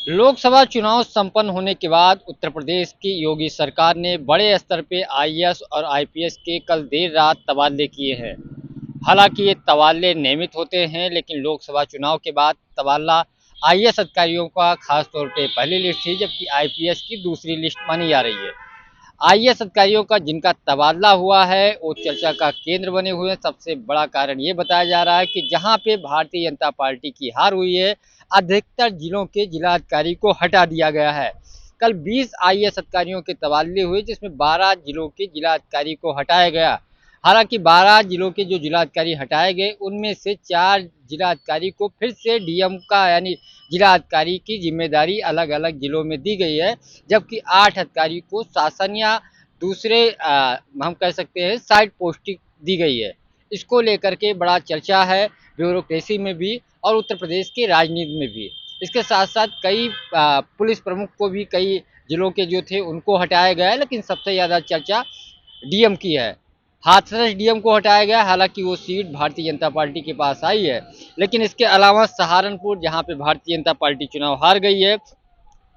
लोकसभा चुनाव संपन्न होने के बाद उत्तर प्रदेश की योगी सरकार ने बड़े स्तर पे आईएएस और आईपीएस के कल देर रात तबादले किए हैं। हालांकि ये तबादले नियमित होते हैं, लेकिन लोकसभा चुनाव के बाद तबादला आईएएस अधिकारियों का खास तौर पे पहली लिस्ट थी, जबकि आईपीएस की दूसरी लिस्ट मानी जा रही है। आईएएस अधिकारियों का जिनका तबादला हुआ है वो चर्चा का केंद्र बने हुए हैं। सबसे बड़ा कारण ये बताया जा रहा है कि जहां पे भारतीय जनता पार्टी की हार हुई है, अधिकतर जिलों के जिलाधिकारी को हटा दिया गया है। कल 20 आईएएस अधिकारियों के तबादले हुए, जिसमें 12 जिलों के जिलाधिकारी को हटाया गया। हालांकि 12 जिलों के जो जिलाधिकारी हटाए गए, उनमें से 4 जिलाधिकारी को फिर से डीएम का यानी जिलाधिकारी की जिम्मेदारी अलग अलग जिलों में दी गई है, जबकि 8 अधिकारी को शासन या दूसरे हम कह सकते हैं साइड पोस्टिंग दी गई है। इसको लेकर के बड़ा चर्चा है ब्यूरोक्रेसी में भी और उत्तर प्रदेश की राजनीति में भी। इसके साथ साथ कई पुलिस प्रमुख को भी कई जिलों के जो थे उनको हटाया गया है, लेकिन सबसे ज़्यादा चर्चा डीएम की है। हाथरस डीएम को हटाया गया, हालांकि वो सीट भारतीय जनता पार्टी के पास आई है। लेकिन इसके अलावा सहारनपुर, जहां पे भारतीय जनता पार्टी चुनाव हार गई है,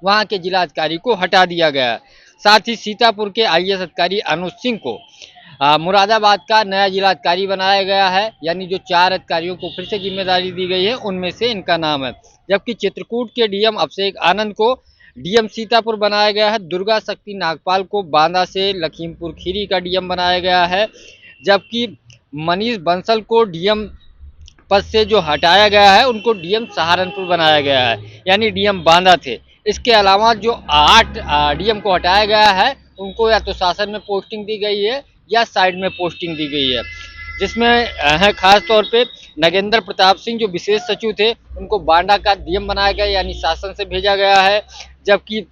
वहां के जिलाधिकारी को हटा दिया गया। साथ ही सीतापुर के आईएएस अधिकारी अनुज सिंह को मुरादाबाद का नया जिलाधिकारी बनाया गया है, यानी जो 4 अधिकारियों को फिर से जिम्मेदारी दी गई है उनमें से इनका नाम है। जबकि चित्रकूट के डीएम अभिषेक आनंद को डीएम सीतापुर बनाया गया है। दुर्गा शक्ति नागपाल को बांदा से लखीमपुर खीरी का डीएम बनाया गया है, जबकि मनीष बंसल को डीएम पद से जो हटाया गया है उनको डीएम सहारनपुर बनाया गया है, यानी डीएम बांदा थे। इसके अलावा जो 8 डीएम को हटाया गया है, उनको या तो शासन में पोस्टिंग दी गई है या साइड में पोस्टिंग दी गई है, जिसमें है खास तौर पे नगेंद्र प्रताप सिंह जो विशेष सचिव थे, उनको बांदा का डीएम बनाया गया, यानी शासन से भेजा गया है। जबकि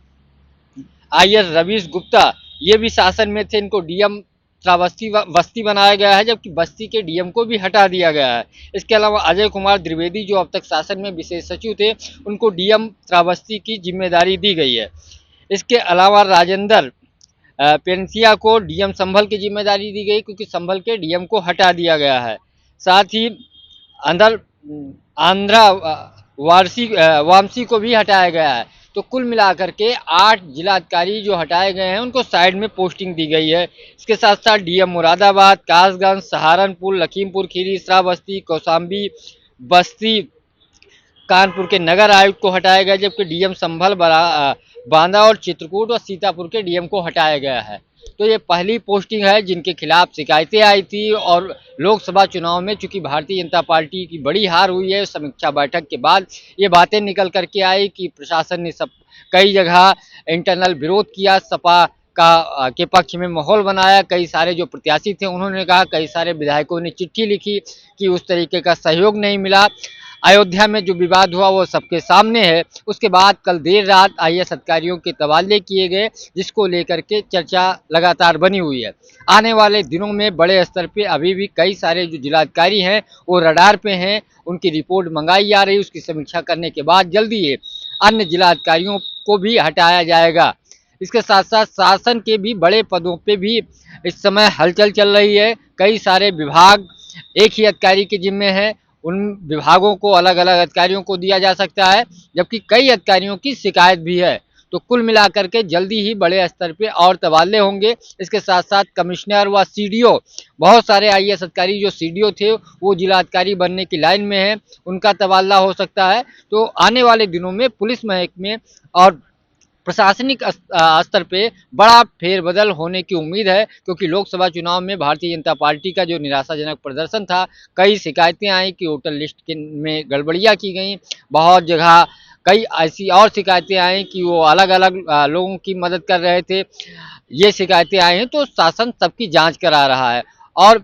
आईएएस रवीश गुप्ता ये भी शासन में थे, इनको डीएम श्रावस्ती बस्ती बनाया गया है, जबकि बस्ती के डीएम को भी हटा दिया गया है। इसके अलावा अजय कुमार द्विवेदी जो अब तक शासन में विशेष सचिव थे, उनको डीएम श्रावस्ती की जिम्मेदारी दी गई है। इसके अलावा राजेंद्र पेंसिया को डीएम संभल की जिम्मेदारी दी गई, क्योंकि संभल के डीएम को हटा दिया गया है। साथ ही अंदर आंध्रा वामसी को भी हटाया गया है। तो कुल मिलाकर के 8 जिलाधिकारी जो हटाए गए हैं उनको साइड में पोस्टिंग दी गई है। इसके साथ साथ डीएम मुरादाबाद, कासगंज, सहारनपुर, लखीमपुर खीरी, श्रावस्ती, कौशाम्बी, बस्ती, कानपुर के नगर आयुक्त को हटाया गया, जबकि डीएम संभल, बांदा और चित्रकूट और सीतापुर के डीएम को हटाया गया है। तो ये पहली पोस्टिंग है जिनके खिलाफ शिकायतें आई थी, और लोकसभा चुनाव में चूंकि भारतीय जनता पार्टी की बड़ी हार हुई है, समीक्षा बैठक के बाद ये बातें निकल करके आई कि प्रशासन ने सब कई जगह इंटरनल विरोध किया, सपा का के पक्ष में माहौल बनाया। कई सारे जो प्रत्याशी थे उन्होंने कहा, कई सारे विधायकों ने चिट्ठी लिखी कि उस तरीके का सहयोग नहीं मिला। अयोध्या में जो विवाद हुआ वो सबके सामने है। उसके बाद कल देर रात आईएएस अधिकारियों के तबादले किए गए, जिसको लेकर के चर्चा लगातार बनी हुई है। आने वाले दिनों में बड़े स्तर पे अभी भी कई सारे जो जिलाधिकारी हैं वो रडार पे हैं, उनकी रिपोर्ट मंगाई जा रही है। उसकी समीक्षा करने के बाद जल्दी ही अन्य जिलाधिकारियों को भी हटाया जाएगा। इसके साथ साथ शासन के भी बड़े पदों पे भी इस समय हलचल चल रही है। कई सारे विभाग एक ही अधिकारी के जिम्मे हैं, उन विभागों को अलग अलग अधिकारियों को दिया जा सकता है, जबकि कई अधिकारियों की शिकायत भी है। तो कुल मिलाकर के जल्दी ही बड़े स्तर पे और तबादले होंगे। इसके साथ साथ कमिश्नर व सीडीओ, बहुत सारे आईएएस अधिकारी जो सीडीओ थे वो जिलाधिकारी बनने की लाइन में हैं, उनका तबादला हो सकता है। तो आने वाले दिनों में पुलिस महकमे और प्रशासनिक स्तर पे बड़ा फेरबदल होने की उम्मीद है, क्योंकि लोकसभा चुनाव में भारतीय जनता पार्टी का जो निराशाजनक प्रदर्शन था, कई शिकायतें आई कि वोटर लिस्ट के में गड़बड़ियाँ की गई। बहुत जगह कई ऐसी और शिकायतें आई कि वो अलग अलग लोगों की मदद कर रहे थे। ये शिकायतें आई हैं, तो शासन सबकी जांच करा रहा है, और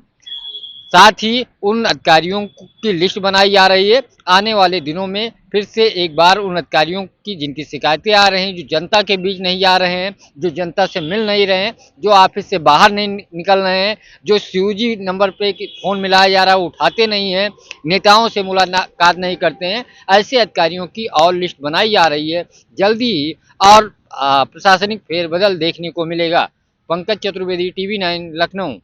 साथ ही उन अधिकारियों की लिस्ट बनाई जा रही है। आने वाले दिनों में फिर से एक बार उन अधिकारियों की जिनकी शिकायतें आ रही हैं, जो जनता के बीच नहीं जा रहे हैं, जो जनता से मिल नहीं रहे हैं, जो ऑफिस से बाहर नहीं निकल रहे हैं, जो सीयूजी नंबर पे फ़ोन मिलाया जा रहा है वो उठाते नहीं हैं, नेताओं से मुलाकात नहीं करते हैं, ऐसे अधिकारियों की और लिस्ट बनाई जा रही है। जल्दी ही और प्रशासनिक फेरबदल देखने को मिलेगा। पंकज चतुर्वेदी, टीवी 9 लखनऊ।